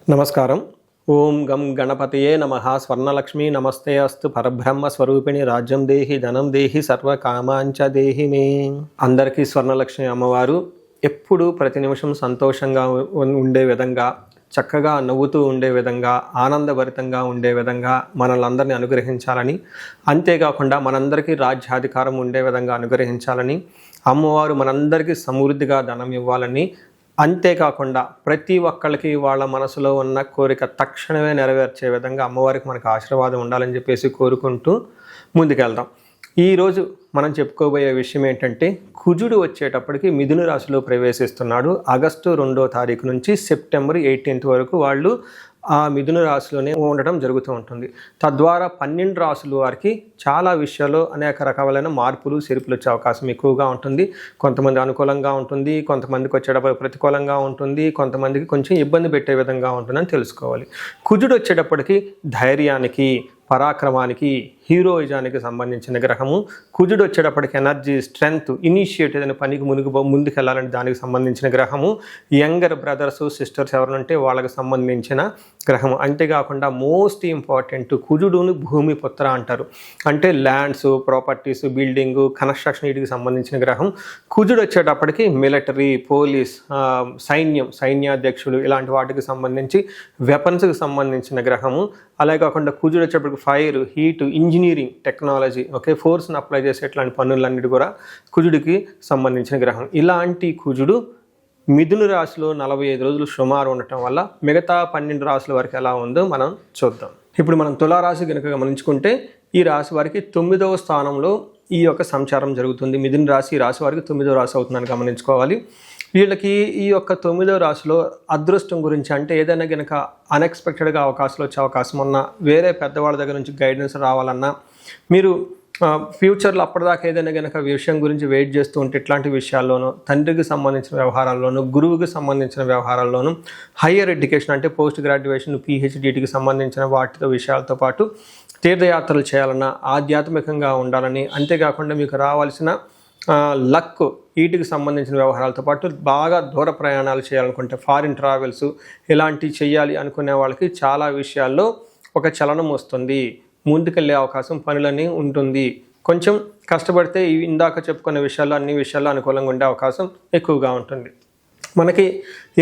నమస్కారం. ఓం గం గణపతయే నమః. స్వర్ణలక్ష్మి నమస్తే అస్తు. పరబ్రహ్మ స్వరూపిణి రాజ్యం దేహి ధనం దేహి సర్వకామాంచ దేహి మే. అందరికీ స్వర్ణలక్ష్మి అమ్మవారు ఎప్పుడు ప్రతి నిమిషం సంతోషంగా ఉండే విధంగా, చక్కగా నవ్వుతూ ఉండే విధంగా, ఆనందభరితంగా ఉండే విధంగా మనల్ని అనుగ్రహించాలని, అంతేకాకుండా మనందరికీ రాజ్యాధికారం ఉండే విధంగా అనుగ్రహించాలని, అమ్మవారు మనందరికీ సమృద్ధిగా ధనం ఇవ్వాలని, అంతేకాకుండా ప్రతి ఒక్కళ్ళకి వాళ్ళ మనసులో ఉన్న కోరిక తక్షణమే నెరవేర్చే విధంగా అమ్మవారికి మనకు ఆశీర్వాదం ఉండాలని చెప్పేసి కోరుకుంటూ ముందుకెళ్దాం. ఈరోజు మనం చెప్పుకోబోయే విషయం ఏంటంటే, కుజుడు వచ్చేటప్పటికి మిథున రాశిలో ప్రవేశిస్తున్నాడు. ఆగస్టు 2వ తారీఖు నుంచి సెప్టెంబర్ 18 వరకు వాళ్ళు ఆ మిథున రాశిలోనే ఉండటం జరుగుతూ ఉంటుంది. తద్వారా 12 రాశుల వారికి చాలా విషయాల్లో అనేక రకాలైన మార్పులు చేర్పులు వచ్చే అవకాశం ఎక్కువగా ఉంటుంది. కొంతమంది అనుకూలంగా ఉంటుంది, కొంతమందికి వచ్చేటప్పుడు ప్రతికూలంగా ఉంటుంది, కొంతమందికి కొంచెం ఇబ్బంది పెట్టే విధంగా ఉంటుందని తెలుసుకోవాలి. కుజుడు వచ్చేటప్పటికి ధైర్యానికి, పరాక్రమానికి, హీరోయిజానికి సంబంధించిన గ్రహము. కుజుడు వచ్చేటప్పటికి ఎనర్జీ, స్ట్రెంగ్త్, ఇనిషియేటివ్ అనే పనికి ముందుకెళ్ళాలని దానికి సంబంధించిన గ్రహము. యంగర్ బ్రదర్స్ సిస్టర్స్ ఎవరంటే వాళ్ళకి సంబంధించిన గ్రహము. అంతేకాకుండా మోస్ట్ ఇంపార్టెంట్, కుజుడును భూమి పుత్ర అంటారు. అంటే ల్యాండ్స్, ప్రాపర్టీస్, బిల్డింగు, కన్స్ట్రక్షన్ వీటికి సంబంధించిన గ్రహం. కుజుడు వచ్చేటప్పటికి మిలిటరీ, పోలీస్, సైన్యాధ్యక్షులు ఇలాంటి వాటికి సంబంధించి, వెపన్స్కి సంబంధించిన గ్రహము. అలాగే కాకుండా కుజుడు వచ్చేటప్పటికి ఫైర్, హీట్, ఇంజనీరింగ్, టెక్నాలజీ, ఫోర్స్ని అప్లై చేసే ఇట్లాంటి పనులన్నిటి కూడా కుజుడికి సంబంధించిన గ్రహం. ఇలాంటి కుజుడు మిథున రాశిలో 45 రోజులు సుమారు ఉండటం వల్ల మిగతా 12 రాశుల వరకు ఎలా ఉందో మనం చూద్దాం. ఇప్పుడు మనం తులారాశి కనుక గమనించుకుంటే, ఈ రాశి వారికి 9వ స్థానంలో ఈ యొక్క సంచారం జరుగుతుంది. మిథున రాశి ఈ రాశి వారికి 9వ రాశి అవుతుందని గమనించుకోవాలి. వీళ్ళకి ఈ యొక్క 9వ రాశిలో అదృష్టం గురించి, అంటే ఏదైనా కనుక అన్ఎక్స్పెక్టెడ్గా అవకాశాలు వచ్చే అవకాశం ఉన్నా, వేరే పెద్దవాళ్ళ దగ్గర నుంచి గైడెన్స్ రావాలన్నా, మీరు ఫ్యూచర్లో అప్పటిదాకా ఏదైనా కనుక విషయం గురించి వెయిట్ చేస్తూ ఉంటే ఇట్లాంటి విషయాల్లోనూ, తండ్రికి సంబంధించిన వ్యవహారాల్లోనూ, గురువుకి సంబంధించిన వ్యవహారాల్లోనూ, హయ్యర్ ఎడ్యుకేషన్ అంటే పోస్ట్ గ్రాడ్యుయేషన్, పిహెచ్డికి సంబంధించిన వాటితో విషయాలతో పాటు తీర్థయాత్రలు చేయాలన్నా, ఆధ్యాత్మికంగా ఉండాలని, అంతేకాకుండా మీకు రావాల్సిన లక్ వీటికి సంబంధించిన వ్యవహారాలతో పాటు బాగా దూర ప్రయాణాలు చేయాలనుకుంటే, ఫారిన్ ట్రావెల్స్ ఇలాంటివి చేయాలి అనుకునే వాళ్ళకి చాలా విషయాల్లో ఒక చలనం వస్తుంది. ముందుకెళ్ళే అవకాశం, పనులని ఉంటుంది. కొంచెం కష్టపడితే ఇందాక చెప్పుకునే విషయాల్లో అన్ని విషయాల్లో అనుకూలంగా ఉండే అవకాశం ఎక్కువగా ఉంటుంది. మనకి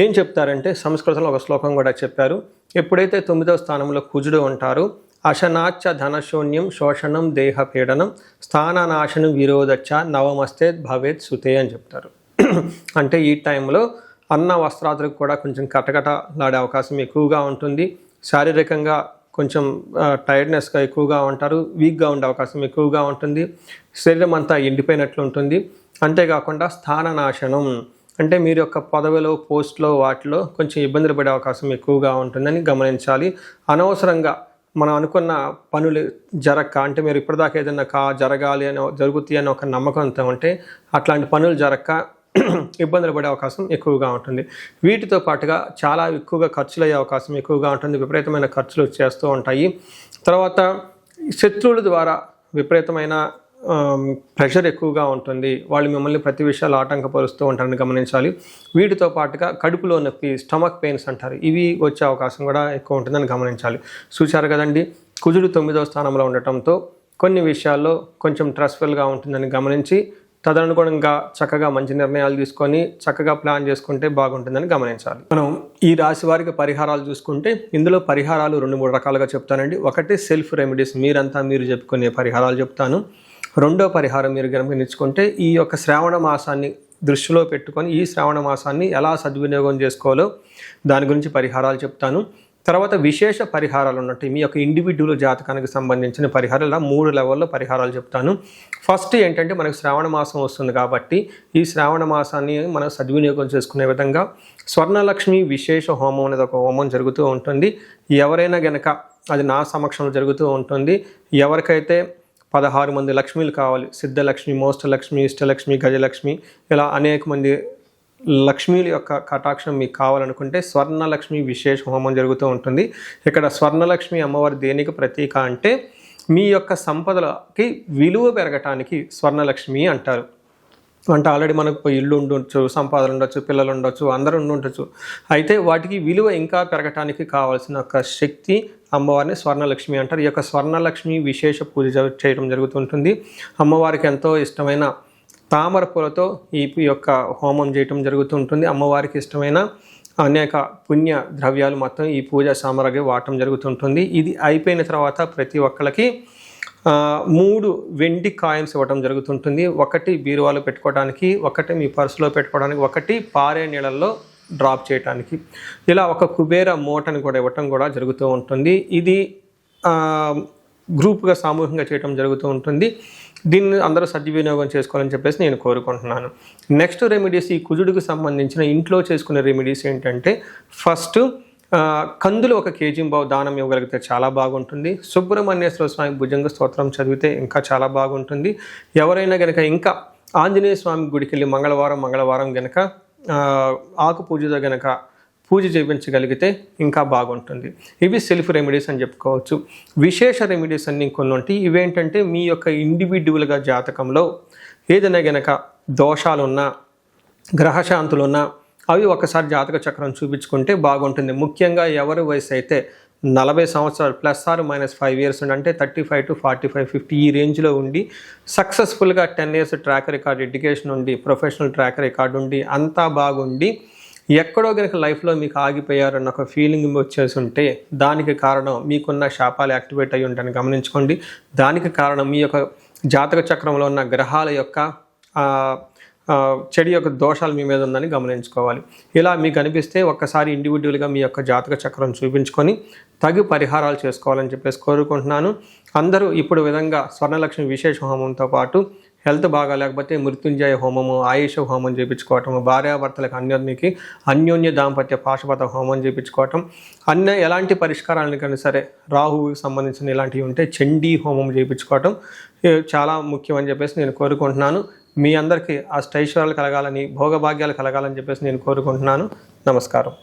ఏం చెప్తారంటే, సంస్కృతంలో ఒక శ్లోకం కూడా చెప్పారు. ఎప్పుడైతే 9వ స్థానంలో కుజుడు ఉంటారో, అశనాచ్చ ధనశూన్యం శోషణం దేహపీడనం స్థాననాశనం విరోధచ్చ నవమస్తే భవేత్ సుతే అని చెప్తారు. అంటే ఈ టైంలో అన్న వస్త్రాదులకు కూడా కొంచెం కటకటలాడే అవకాశం ఎక్కువగా ఉంటుంది. శారీరకంగా కొంచెం టైర్డ్నెస్గా ఎక్కువగా ఉంటారు, వీక్గా ఉండే అవకాశం ఎక్కువగా ఉంటుంది. శరీరం అంతా ఎండిపోయినట్లు ఉంటుంది. అంతేకాకుండా స్థాననాశనం అంటే మీరు యొక్క పదవిలో, పోస్ట్లో వాటిలో కొంచెం ఇబ్బందులు పడే అవకాశం ఎక్కువగా ఉంటుందని గమనించాలి. అనవసరంగా మనం అనుకున్న పనులు జరగక, అంటే మీరు ఇప్పటిదాకా ఏదైనా జరగాలి అని, జరుగుతాయి అని ఒక నమ్మకంతో ఉంటే అట్లాంటి పనులు జరగక ఇబ్బందులు పడే అవకాశం ఎక్కువగా ఉంటుంది. వీటితో పాటుగా చాలా ఎక్కువగా ఖర్చులు అయ్యే అవకాశం ఎక్కువగా ఉంటుంది. విపరీతమైన ఖర్చులు చేస్తూ ఉంటాయి. తర్వాత శత్రువుల ద్వారా విపరీతమైన ప్రెషర్ ఎక్కువగా ఉంటుంది. వాళ్ళు మిమ్మల్ని ప్రతి విషయాలు ఆటంకపరుస్తూ ఉంటారని గమనించాలి. వీటితో పాటుగా కడుపులో నొప్పి, స్టమక్ పెయిన్స్ అంటారు, ఇవి వచ్చే అవకాశం కూడా ఎక్కువ ఉంటుందని గమనించాలి. చూశారు కదండి, కుజుడు 9వ స్థానంలో ఉండటంతో కొన్ని విషయాల్లో కొంచెం స్ట్రెస్ఫుల్గా ఉంటుందని గమనించి, తదనుగుణంగా చక్కగా మంచి నిర్ణయాలు తీసుకొని చక్కగా ప్లాన్ చేసుకుంటే బాగుంటుందని గమనించాలి. మనం ఈ రాశి వారికి పరిహారాలు చూసుకుంటే, ఇందులో పరిహారాలు 2-3 రకాలుగా చెప్తానండి. ఒకటి సెల్ఫ్ రెమెడీస్, మీరు చెప్పుకునే పరిహారాలు చెప్తాను. రెండో పరిహారం మీరు గమనించుకుంటే, ఈ యొక్క శ్రావణ మాసాన్ని దృష్టిలో పెట్టుకొని ఈ శ్రావణ మాసాన్ని ఎలా సద్వినియోగం చేసుకోవాలో దాని గురించి పరిహారాలు చెప్తాను. తర్వాత విశేష పరిహారాలు ఉన్నట్టు మీ యొక్క ఇండివిడ్యువల్ జాతకానికి సంబంధించిన పరిహారాలు, ఇలా 3 లెవెల్లో పరిహారాలు చెప్తాను. ఫస్ట్ ఏంటంటే, మనకు శ్రావణ మాసం వస్తుంది కాబట్టి ఈ శ్రావణ మాసాన్ని మనం సద్వినియోగం చేసుకునే విధంగా స్వర్ణలక్ష్మి విశేష హోమం అనేది ఒక హోమం జరుగుతూ ఉంటుంది. ఎవరైనా గనక, అది నా సమక్షంలో జరుగుతూ ఉంటుంది, ఎవరికైతే 16 మంది లక్ష్మీలు కావాలి, సిద్ధలక్ష్మి, మోష్టలక్ష్మి, ఇష్టలక్ష్మి, గజలక్ష్మి, ఇలా అనేక మంది లక్ష్మీల యొక్క కటాక్షం మీకు కావాలనుకుంటే స్వర్ణలక్ష్మి విశేష హోమం జరుగుతూ ఉంటుంది. ఇక్కడ స్వర్ణలక్ష్మి అమ్మవారి దేనికి ప్రతీక అంటే, మీ యొక్క సంపదలకి విలువ పెరగటానికి స్వర్ణలక్ష్మి అంటారు. అంటే ఆల్రెడీ మనకు ఇల్లు ఉండొచ్చు, సంపాదన ఉండొచ్చు, పిల్లలు ఉండొచ్చు, అందరూ ఉండొచ్చు. అయితే వాటికి విలువ ఇంకా పెరగటానికి కావాల్సిన ఒక శక్తి అమ్మవారిని స్వర్ణలక్ష్మి అంటారు. ఈ యొక్క స్వర్ణలక్ష్మి విశేష పూజ చేయడం జరుగుతుంటుంది. అమ్మవారికి ఎంతో ఇష్టమైన తామర పూలతో ఈ యొక్క హోమం చేయటం జరుగుతుంటుంది. అమ్మవారికి ఇష్టమైన అనేక పుణ్య ద్రవ్యాలు మొత్తం ఈ పూజ సామగ్రి వాడటం జరుగుతుంటుంది. ఇది అయిపోయిన తర్వాత ప్రతి ఒక్కరికి 3 వెండి కాయిన్స్ ఇవ్వడం జరుగుతుంటుంది. ఒకటి బీరువాలో పెట్టుకోవడానికి, ఒకటి మీ పర్సులో పెట్టుకోవడానికి, ఒకటి పారే నీళ్ళల్లో డ్రాప్ చేయడానికి. ఇలా ఒక కుబేర మూటని కూడా ఇవ్వటం కూడా జరుగుతూ ఉంటుంది. ఇది గ్రూప్గా సామూహికంగా చేయడం జరుగుతూ ఉంటుంది. దీన్ని అందరూ సద్వినియోగం చేసుకోవాలని చెప్పేసి నేను కోరుకుంటున్నాను. నెక్స్ట్ రెమెడీస్, ఈ కుజుడికి సంబంధించిన ఇంట్లో చేసుకునే రెమెడీస్ ఏంటంటే, ఫస్ట్ కందులు 1 కేజీ దానం ఇవ్వగలిగితే చాలా బాగుంటుంది. సుబ్రహ్మణ్యేశ్వర స్వామి భుజంగ స్తోత్రం చదివితే ఇంకా చాలా బాగుంటుంది. ఎవరైనా కనుక ఇంకా ఆంజనేయ స్వామి గుడికి వెళ్ళి మంగళవారం కనుక ఆకు పూజతో కనుక పూజ చేయించగలిగితే ఇంకా బాగుంటుంది. ఇవి సెల్ఫ్ రెమెడీస్ అని చెప్పుకోవచ్చు. విశేష రెమెడీస్ అన్ని కొన్ని ఉంటాయి. ఇవేంటంటే మీ యొక్క ఇండివిడ్యువల్గా జాతకంలో ఏదైనా గనక దోషాలున్నా, గ్రహశాంతులున్నా అవి ఒకసారి జాతక చక్రం చూపించుకుంటే బాగుంటుంది. ముఖ్యంగా ఎవరి వయసు అయితే 40 సంవత్సరాలు +or-5 ఇయర్స్ అంటే 35 to 45, 50 ఈ రేంజ్లో ఉండి సక్సెస్ఫుల్గా 10 ఇయర్స్ ట్రాక్ రికార్డ్, ఎడ్యుకేషన్ ఉండి, ప్రొఫెషనల్ ట్రాక్ రికార్డ్ ఉండి, అంతా బాగుండి ఎక్కడో కనుక లైఫ్లో మీకు ఆగిపోయారన్న ఒక ఫీలింగ్ వచ్చేసి ఉంటే దానికి కారణం మీకున్న శాపాలు యాక్టివేట్ అయ్యి ఉంటాయని గమనించుకోండి. దానికి కారణం మీ యొక్క జాతక చక్రంలో ఉన్న గ్రహాల యొక్క చెడు యొక్క దోషాలు మీ మీద ఉందని గమనించుకోవాలి. ఇలా మీకు అనిపిస్తే ఒక్కసారి ఇండివిజువల్గా మీ యొక్క జాతక చక్రం చూపించుకొని తగు పరిహారాలు చేసుకోవాలని చెప్పేసి కోరుకుంటున్నాను. అందరూ ఇప్పుడు విధంగా స్వర్ణలక్ష్మి విశేష హోమంతో పాటు హెల్త్ బాగా లేకపోతే మృత్యుంజయ హోమము, ఆయుష హోమం చేయించుకోవటం, భార్యాభర్తలకు అన్యోన్య దాంపత్య పాశుపత హోమం చేయించుకోవటం, ఎలాంటి పరిష్కారాలకైనా సరే రాహువుకి సంబంధించిన ఇలాంటివి ఉంటే చండీ హోమం చేయించుకోవటం చాలా ముఖ్యం అని చెప్పేసి నేను కోరుకుంటున్నాను. మీ అందరికీ అష్టైశ్వర్యాలు కలగాలని, భోగభాగ్యాలు కలగాలని చెప్పేసి నేను కోరుకుంటున్నాను. నమస్కారం.